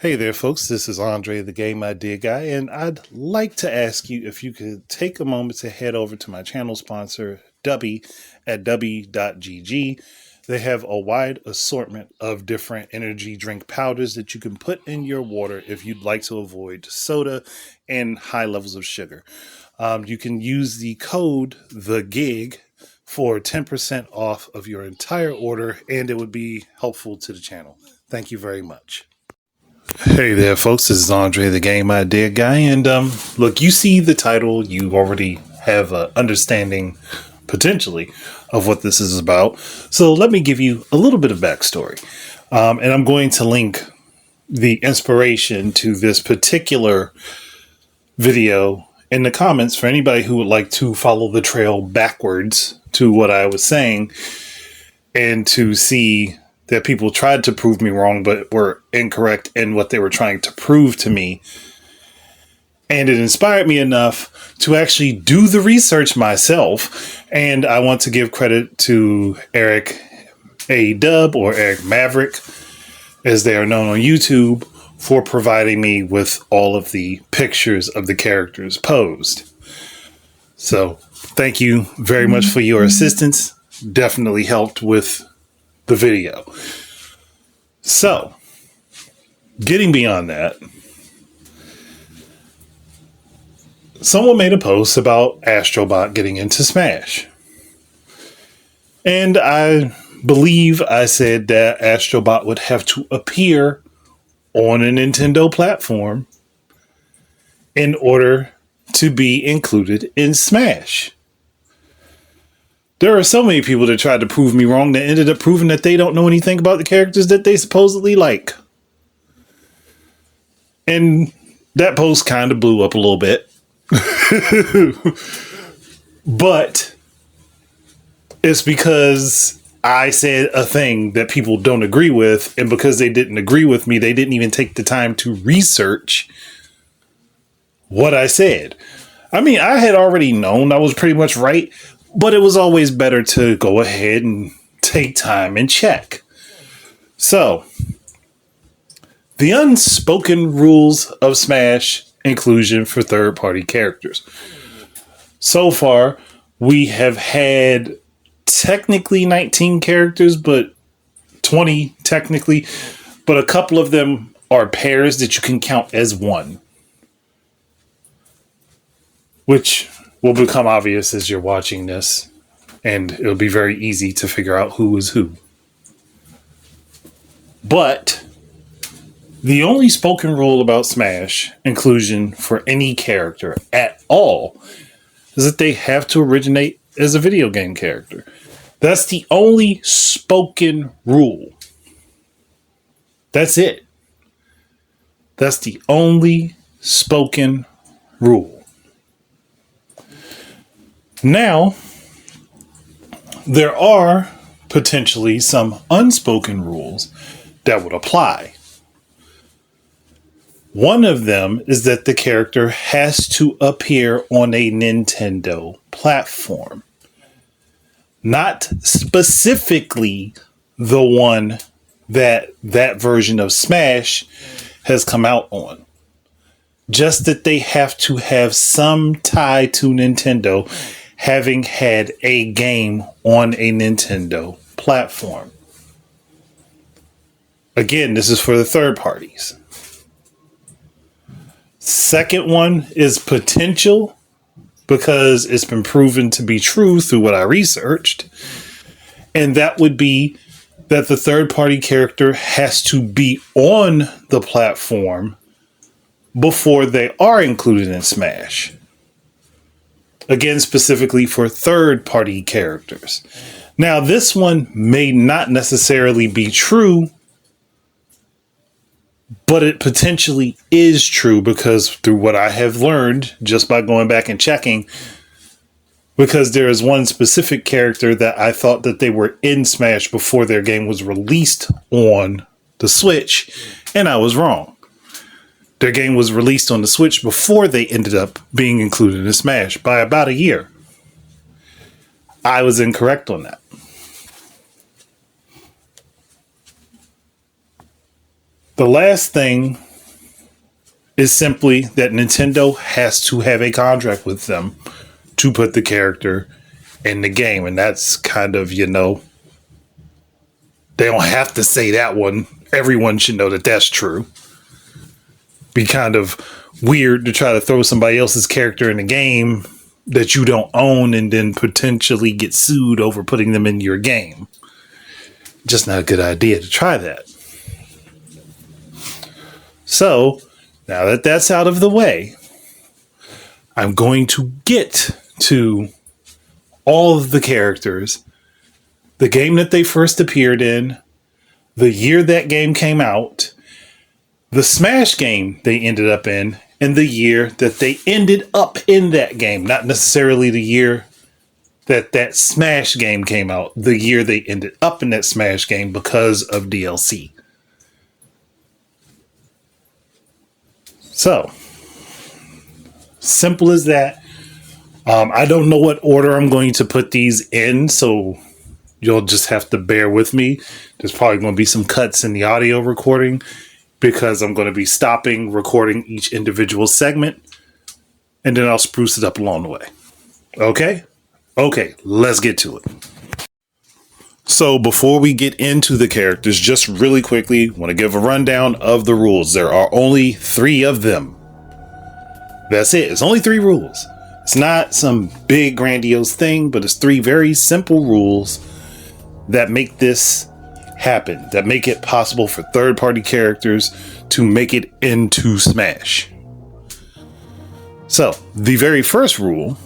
Hey there, folks. This is Andre, the Game Idea Guy, and I'd like to ask you if you could take a moment to head over to my channel sponsor, Dubby, at Dubby.GG. They have a wide assortment of different energy drink powders that you can put in your water if you'd like to avoid soda and high levels of sugar. You can use the code THEGIG for 10% off of your entire order, and it would be helpful to the channel. Thank you very much. Hey there, folks. This is Andre, the Game Idea Guy, and look, you see the title. You already have an understanding, potentially, of what this is about. So let me give you a little bit of backstory, and I'm going to link the inspiration to this particular video in the comments for anybody who would like to follow the trail backwards to what I was saying and to see that people tried to prove me wrong, but were incorrect in what they were trying to prove to me. And it inspired me enough to actually do the research myself. And I want to give credit to Eric A. Dub, or Eric Maverick, as they are known on YouTube, for providing me with all of the pictures of the characters posed. So thank you very much for your assistance. Definitely helped with the video. So, getting beyond that, someone made a post about Astrobot getting into Smash. And I believe I said that Astrobot would have to appear on a Nintendo platform in order to be included in Smash. There are so many people that tried to prove me wrong that ended up proving that they don't know anything about the characters that they supposedly like. And that post kind of blew up a little bit. But it's because I said a thing that people don't agree with. And because they didn't agree with me, they didn't even take the time to research what I said. I mean, I had already known I was pretty much right. But it was always better to go ahead and take time and check. So, the unspoken rules of Smash inclusion for third-party characters. So far, we have had technically 19 characters, but 20 technically. But a couple of them are pairs that you can count as one, which will become obvious as you're watching this, and it'll be very easy to figure out who is who. But the only spoken rule about Smash inclusion for any character at all is that they have to originate as a video game character. That's the only spoken rule. That's it. That's the only spoken rule. Now, there are potentially some unspoken rules that would apply. One of them is that the character has to appear on a Nintendo platform. Not specifically the one that version of Smash has come out on. Just that they have to have some tie to Nintendo, having had a game on a Nintendo platform. Again, this is for the third parties. Second one is potential, because it's been proven to be true through what I researched. And that would be that the third party character has to be on the platform before they are included in Smash. Again, specifically for third-party characters. Now, this one may not necessarily be true, but it potentially is true because through what I have learned just by going back and checking, because there is one specific character that I thought that they were in Smash before their game was released on the Switch, and I was wrong. Their game was released on the Switch before they ended up being included in Smash by about a year. I was incorrect on that. The last thing is simply that Nintendo has to have a contract with them to put the character in the game. And that's kind of, they don't have to say that one. Everyone should know that that's true. Be kind of weird to try to throw somebody else's character in a game that you don't own and then potentially get sued over putting them in your game. Just not a good idea to try that. So, now that that's out of the way, I'm going to get to all of the characters, the game that they first appeared in, the year that game came out, the Smash game they ended up in, and the year that they ended up in that game. Not necessarily the year that Smash game came out, the year they ended up in that Smash game because of DLC. So, simple as that. I don't know what order I'm going to put these in, so you'll just have to bear with me. There's probably going to be some cuts in the audio recording because I'm going to be stopping recording each individual segment, and then I'll spruce it up along the way. Okay? Okay, let's get to it. So before we get into the characters, just really quickly, want to give a rundown of the rules. There are only 3 of them. That's it. It's only 3 rules. It's not some big grandiose thing, but it's 3 very simple rules that make this happen, that make it possible for third-party characters to make it into Smash. So, the very first rule,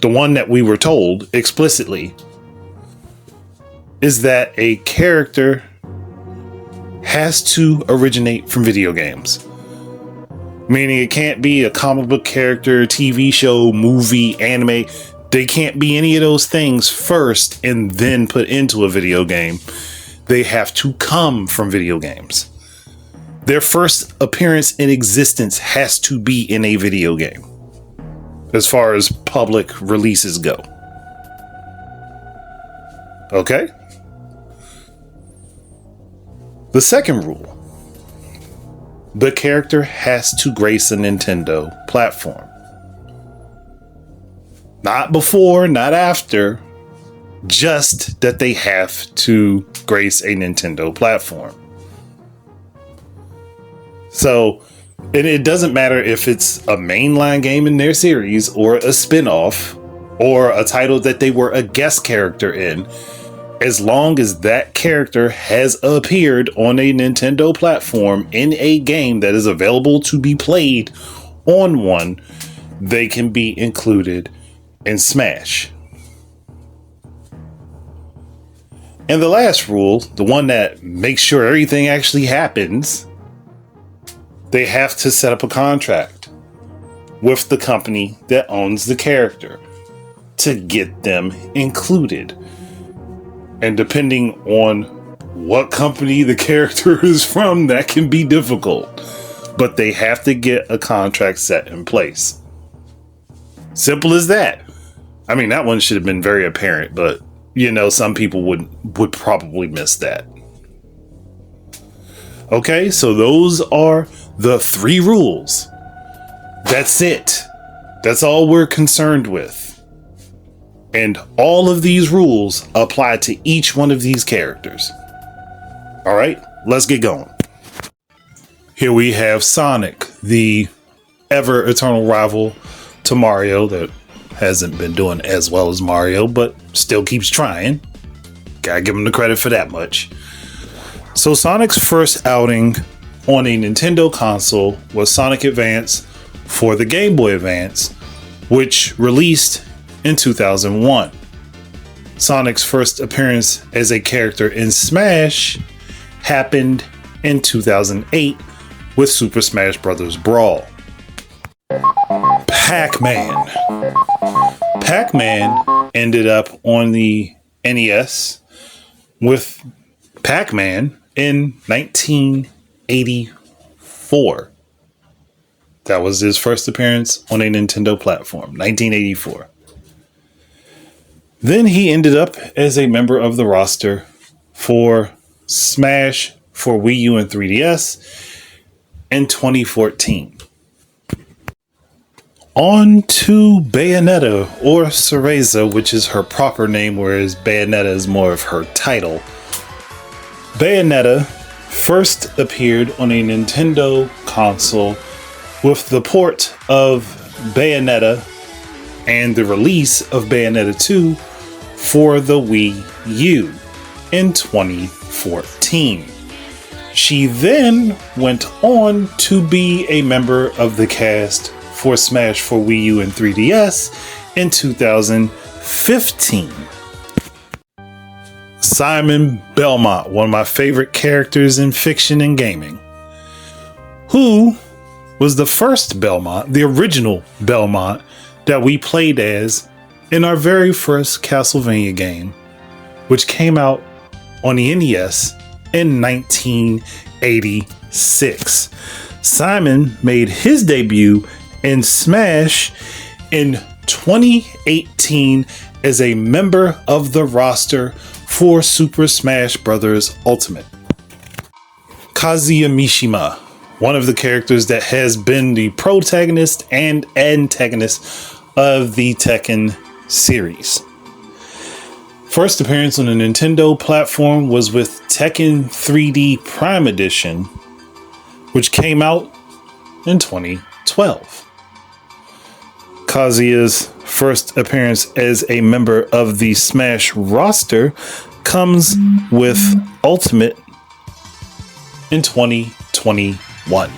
the one that we were told explicitly, is that a character has to originate from video games. Meaning it can't be a comic book character, TV show, movie, anime. They can't be any of those things first and then put into a video game. They have to come from video games. Their first appearance in existence has to be in a video game, as far as public releases go. Okay? The second rule. The character has to grace a Nintendo platform. Not before, not after, just that they have to grace a Nintendo platform. So, and it doesn't matter if it's a mainline game in their series or a spin-off or a title that they were a guest character in. As long as that character has appeared on a Nintendo platform in a game that is available to be played on one, they can be included in Smash. And the last rule, the one that makes sure everything actually happens, they have to set up a contract with the company that owns the character to get them included. And depending on what company the character is from, that can be difficult. But they have to get a contract set in place. Simple as that. I mean, that one should have been very apparent, but some people would probably miss that. Okay, so those are the 3 rules. That's it. That's all we're concerned with. And all of these rules apply to each one of these characters. All right, let's get going. Here we have Sonic, the ever eternal rival to Mario that hasn't been doing as well as Mario, but still keeps trying. Gotta give him the credit for that much. So Sonic's first outing on a Nintendo console was Sonic Advance for the Game Boy Advance, which released in 2001. Sonic's first appearance as a character in Smash happened in 2008 with Super Smash Bros. Brawl. Pac-Man. Pac-Man ended up on the NES with Pac-Man in 1984. That was his first appearance on a Nintendo platform, 1984. Then he ended up as a member of the roster for Smash for Wii U and 3DS in 2014. On to Bayonetta, or Cereza, which is her proper name, whereas Bayonetta is more of her title. Bayonetta first appeared on a Nintendo console with the port of Bayonetta and the release of Bayonetta 2 for the Wii U in 2014. She then went on to be a member of the cast for Smash for Wii U and 3DS in 2015. Simon Belmont, one of my favorite characters in fiction and gaming, who was the first Belmont, the original Belmont that we played as in our very first Castlevania game, which came out on the NES in 1986. Simon made his debut in Smash in 2018 as a member of the roster for Super Smash Bros. Ultimate. Kazuya Mishima, one of the characters that has been the protagonist and antagonist of the Tekken series. First appearance on the Nintendo platform was with Tekken 3D Prime Edition, which came out in 2012. Kazuya's first appearance as a member of the Smash roster comes with Ultimate in 2021.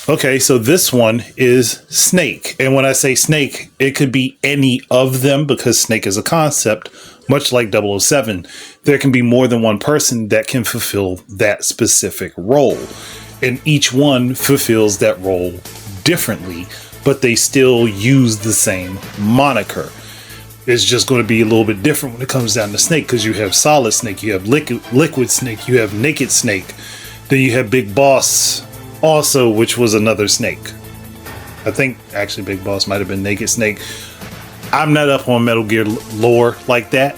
Okay, so this one is Snake. And when I say Snake, it could be any of them because Snake is a concept, much like 007. There can be more than one person that can fulfill that specific role. And each one fulfills that role differently, but they still use the same moniker. It's just going to be a little bit different when it comes down to Snake, because you have Solid Snake, you have Liquid Snake, you have Naked Snake, then you have Big Boss also, which was another Snake. I think actually Big Boss might have been Naked Snake. I'm not up on Metal Gear lore like that,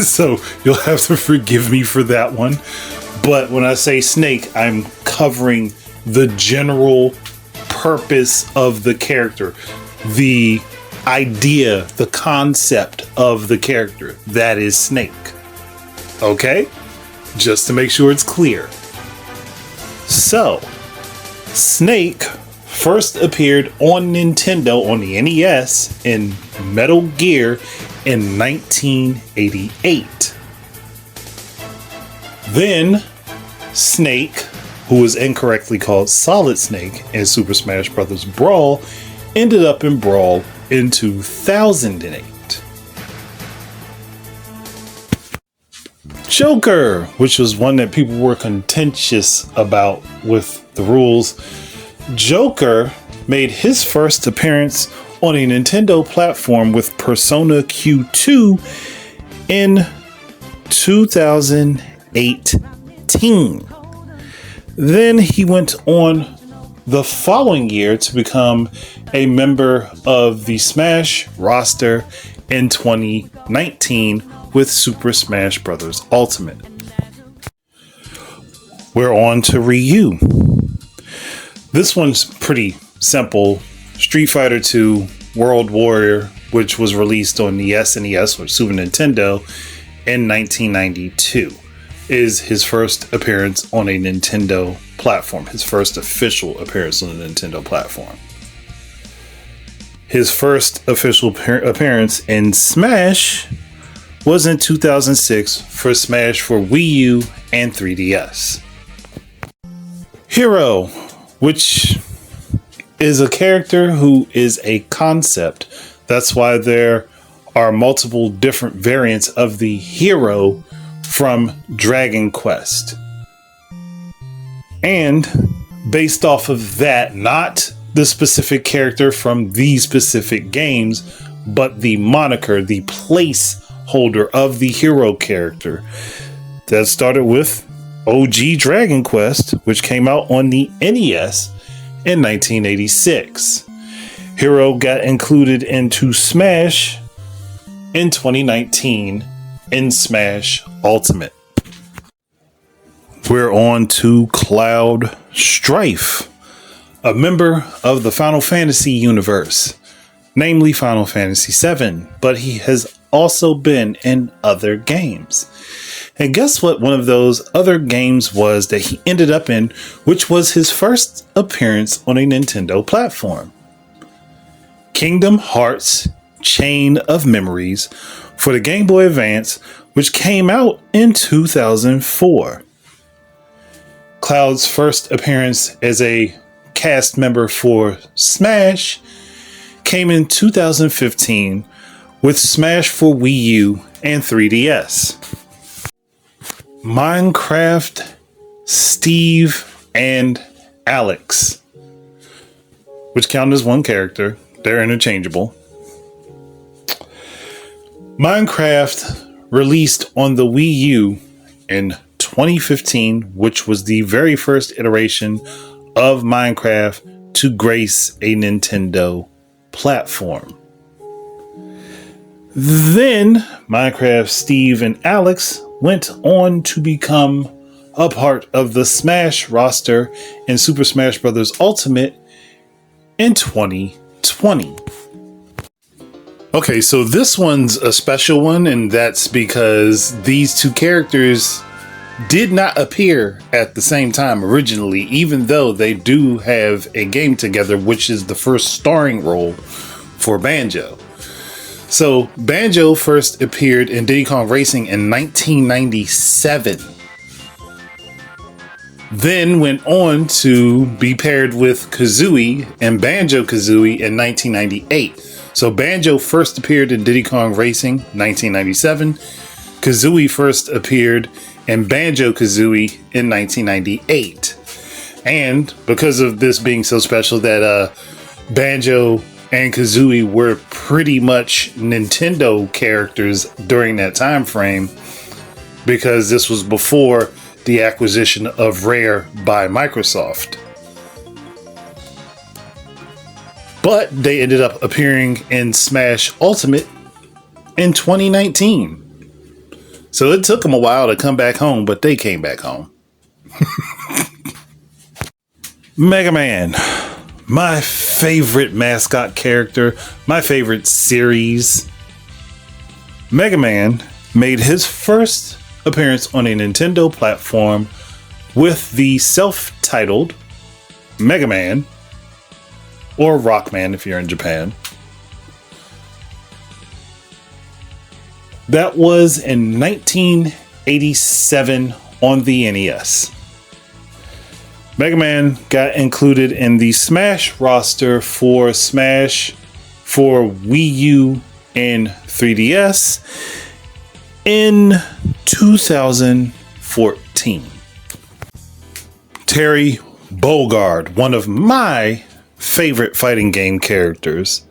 so you'll have to forgive me for that one. But when I say Snake, I'm covering the general purpose of the character, the idea, the concept of the character. That is Snake. Okay? Just to make sure it's clear. So, Snake first appeared on Nintendo on the NES in Metal Gear in 1988. Then, Snake, who was incorrectly called Solid Snake in Super Smash Bros. Brawl, ended up in Brawl in 2008. Joker, which was one that people were contentious about with the rules. Joker made his first appearance on a Nintendo platform with Persona Q2 in 2018. Then he went on the following year to become a member of the Smash roster in 2019 with Super Smash Bros. Ultimate. We're on to Ryu. This one's pretty simple. Street Fighter II World Warrior, which was released on the SNES or Super Nintendo in 1992, is his first appearance on a Nintendo platform. His first official appearance on a Nintendo platform. His first official appearance in Smash was in 2006 for Smash for Wii U and 3DS. Hero, which is a character who is a concept. That's why there are multiple different variants of the hero from Dragon Quest. And based off of that, not the specific character from these specific games, but the moniker, the placeholder of the hero character. That started with OG Dragon Quest, which came out on the NES in 1986. Hero got included into Smash in 2019 in Smash Ultimate. We're on to Cloud Strife, a member of the Final Fantasy universe, namely Final Fantasy VII, but he has also been in other games. And guess what one of those other games was that he ended up in, which was his first appearance on a Nintendo platform? Kingdom Hearts Chain of Memories for the Game Boy Advance, which came out in 2004. Cloud's first appearance as a cast member for Smash came in 2015 with Smash for Wii U and 3DS. Minecraft Steve and Alex, which count as one character. They're interchangeable. Minecraft released on the Wii U in 2015, which was the very first iteration of Minecraft to grace a Nintendo platform. Then Minecraft Steve and Alex went on to become a part of the Smash roster in Super Smash Bros. Ultimate in 2020. Okay, so this one's a special one, and that's because these two characters did not appear at the same time originally, even though they do have a game together, which is the first starring role for Banjo. So Banjo first appeared in Diddy Kong Racing in 1997. Then went on to be paired with Kazooie and Banjo Kazooie in 1998. So Banjo first appeared in Diddy Kong Racing 1997. Kazooie first appeared in Banjo Kazooie in 1998. And because of this being so special that Banjo and Kazooie were pretty much Nintendo characters during that time frame, because this was before the acquisition of Rare by Microsoft. But they ended up appearing in Smash Ultimate in 2019. So it took them a while to come back home, but they came back home. Mega Man, my favorite mascot character, my favorite series. Mega Man made his first appearance on a Nintendo platform with the self-titled Mega Man, or Rockman if you're in Japan. That was in 1987 on the NES. Mega Man got included in the Smash roster for Smash for Wii U and 3DS in 2014. Terry Bogard, one of my favorite fighting game characters,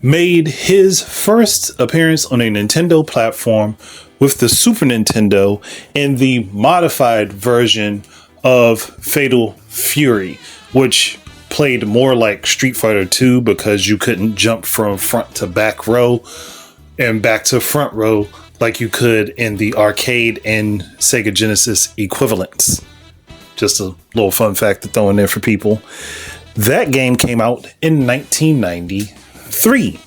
made his first appearance on a Nintendo platform with the Super Nintendo in the modified version of Fatal Fury, which played more like Street Fighter 2 because you couldn't jump from front to back row and back to front row like you could in the arcade and Sega Genesis equivalents. Just a little fun fact to throw in there for people. That game came out in 1993.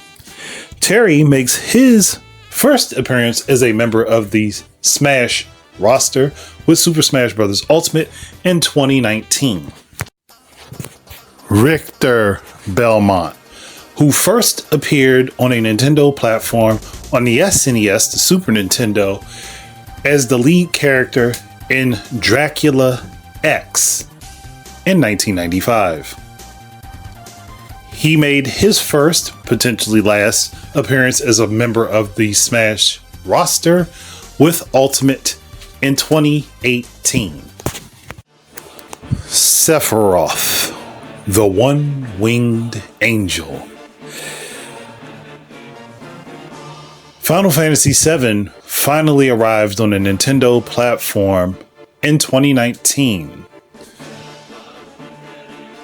Terry makes his first appearance as a member of the Smash roster with Super Smash Bros. Ultimate in 2019. Richter Belmont, who first appeared on a Nintendo platform on the SNES, the Super Nintendo, as the lead character in Dracula X in 1995. He made his first, potentially last, appearance as a member of the Smash roster with Ultimate in 2018. Sephiroth, the One-Winged Angel. Final Fantasy VII finally arrived on a Nintendo platform in 2019.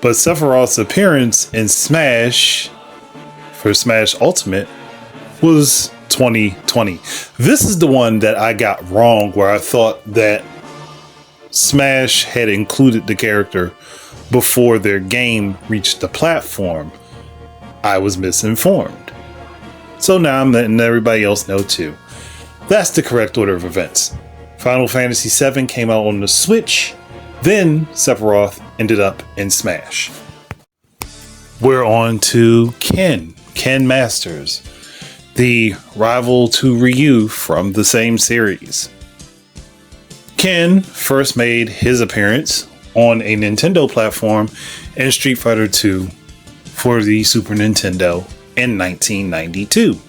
But Sephiroth's appearance in Smash for Smash Ultimate was 2020. This is the one that I got wrong, where I thought that Smash had included the character before their game reached the platform, I was misinformed. So now I'm letting everybody else know too. That's the correct order of events. Final Fantasy VII came out on the Switch, then Sephiroth ended up in Smash. We're on to Ken Masters, the rival to Ryu from the same series. Ken first made his appearance on a Nintendo platform in Street Fighter II for the Super Nintendo in 1992.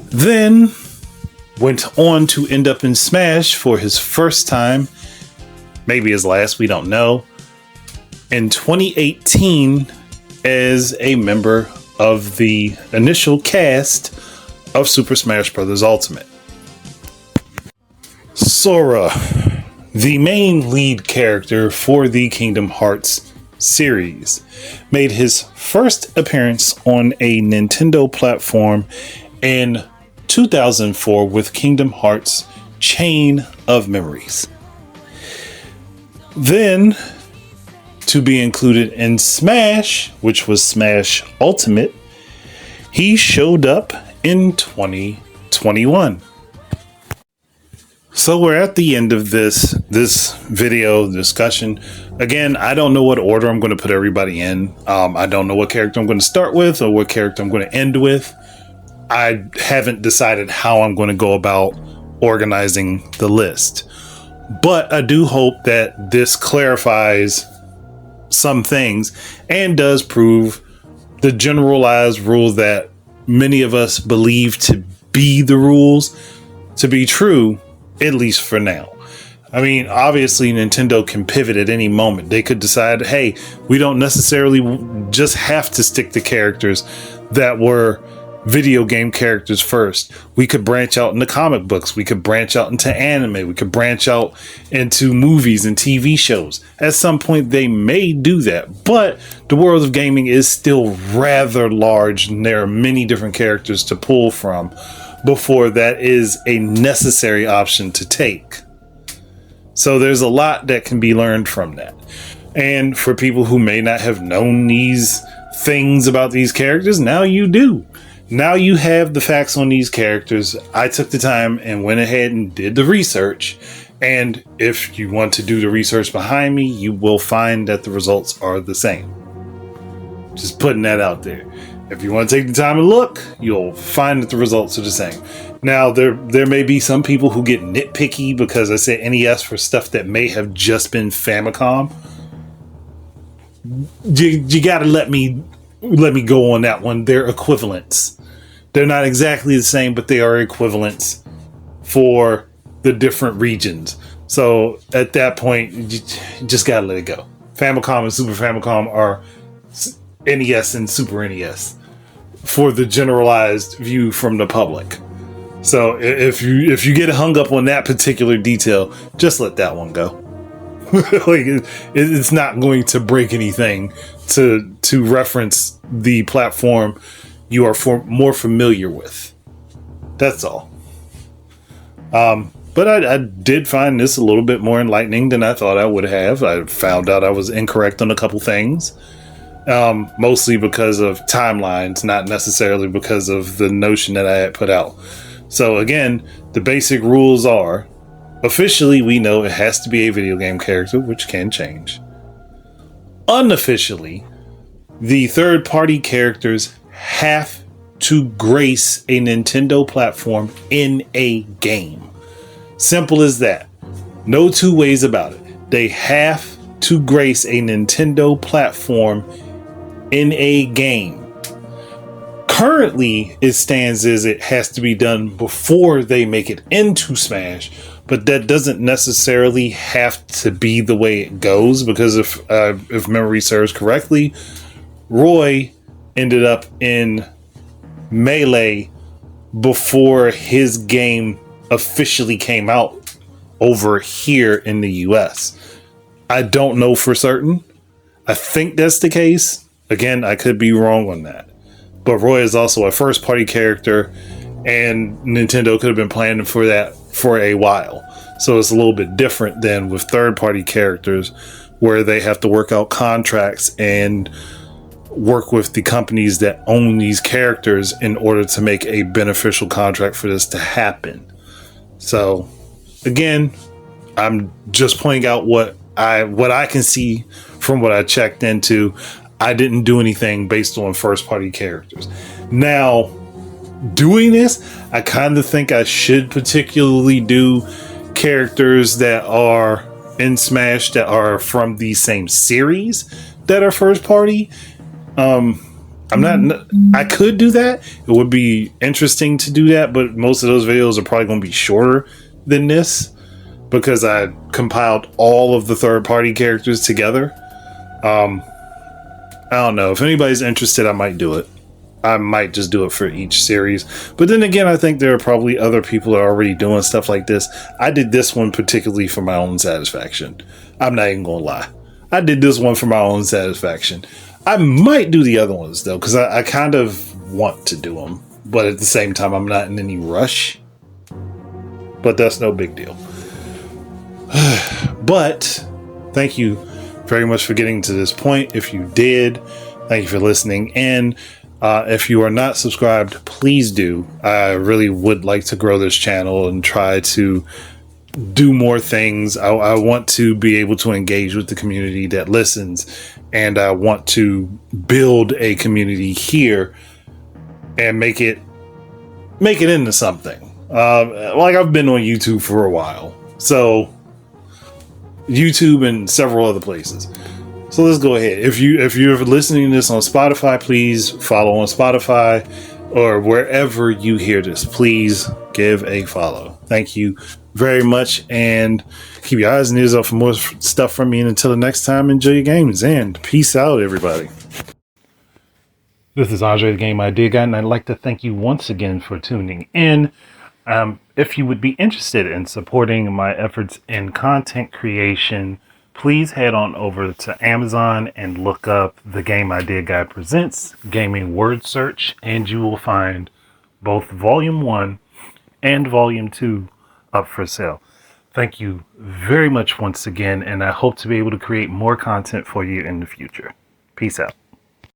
Then went on to end up in Smash for his first time, maybe his last, we don't know, in 2018 as a member of the initial cast of Super Smash Bros. Ultimate. Sora, the main lead character for the Kingdom Hearts series, made his first appearance on a Nintendo platform in 2004 with Kingdom Hearts Chain of Memories. Then, to be included in Smash, which was Smash Ultimate, he showed up in 2021. So we're at the end of this video discussion. Again, I don't know what order I'm going to put everybody in. I don't know what character I'm going to start with or what character I'm going to end with. I haven't decided how I'm going to go about organizing the list. But I do hope that this clarifies some things and does prove the generalized rule that many of us believe to be the rules to be true, at least for now. I mean, obviously Nintendo can pivot at any moment. They could decide, hey, we don't necessarily just have to stick to characters that were video game characters first. We could branch out into comic books. We could branch out into anime. We could branch out into movies and TV shows. At some point, they may do that, but the world of gaming is still rather large, and there are many different characters to pull from before that is a necessary option to take. So there's a lot that can be learned from that. And for people who may not have known these things about these characters, now you do. Now you have the facts on these characters. I took the time and went ahead and did the research. And if you want to do the research behind me, you will find that the results are the same. Just putting that out there. If you want to take the time and look, you'll find that the results are the same. Now, there may be some people who get nitpicky because I said NES for stuff that may have just been Famicom. You got to let me go on that one. They're equivalents. They're not exactly the same, but they are equivalents for the different regions. So at that point, you just got to let it go. Famicom and Super Famicom are NES and Super NES for the generalized view from the public. So if you get hung up on that particular detail, just let that one go. Like it's not going to break anything to reference the platform you are more familiar with. That's all. But I did find this a little bit more enlightening than I thought I would have. I found out I was incorrect on a couple things. Mostly because of timelines, not necessarily because of the notion that I had put out. So again, the basic rules are, officially we know it has to be a video game character, which can change. Unofficially, the third-party characters have to grace a Nintendo platform in a game. Simple as that. No two ways about it. They have to grace a Nintendo platform in a game. Currently, it stands as it has to be done before they make it into Smash, but that doesn't necessarily have to be the way it goes, because if memory serves correctly, Roy ended up in Melee before his game officially came out over here in the US. I don't know for certain. I think that's the case. Again, I could be wrong on that. But Roy is also a first party character, and Nintendo could have been planning for that for a while. So it's a little bit different than with third party characters. where they have to work out contracts and work with the companies that own these characters in order to make a beneficial contract for this to happen. So again, I'm just pointing out what I can see from what I checked into. I didn't do anything based on first party characters. Now, doing this, I kind of think I should particularly do characters that are in Smash that are from the same series that are first party. I could do that. It would be interesting to do that, but most of those videos are probably going to be shorter than this because I compiled all of the third party characters together. I don't know. If anybody's interested, I might do it. I might just do it for each series. But then again, I think there are probably other people that are already doing stuff like this. I did this one particularly for my own satisfaction. I'm not even going to lie. I did this one for my own satisfaction. I might do the other ones, though, because I kind of want to do them. But at the same time, I'm not in any rush. But that's no big deal. But thank you very much for getting to this point. If you did, thank you for listening. And if you are not subscribed, please do. I really would like to grow this channel and try to do more things. I want to be able to engage with the community that listens, and I want to build a community here and make it into something. Like I've been on YouTube for a while, so YouTube and several other places. So let's go ahead. If you're listening to this on Spotify, please follow on Spotify or wherever you hear this. Please give a follow. Thank you very much, and keep your eyes and ears up for more stuff from me. And until the next time, enjoy your games and peace out, everybody. This is Andre, the Game Idea Guy, and I'd like to thank you once again for tuning in. If you would be interested in supporting my efforts in content creation, please head on over to Amazon and look up The Game Idea Guy Presents Gaming Word Search, and you will find both Volume 1 and Volume 2 up for sale. Thank you very much once again, and I hope to be able to create more content for you in the future. Peace out.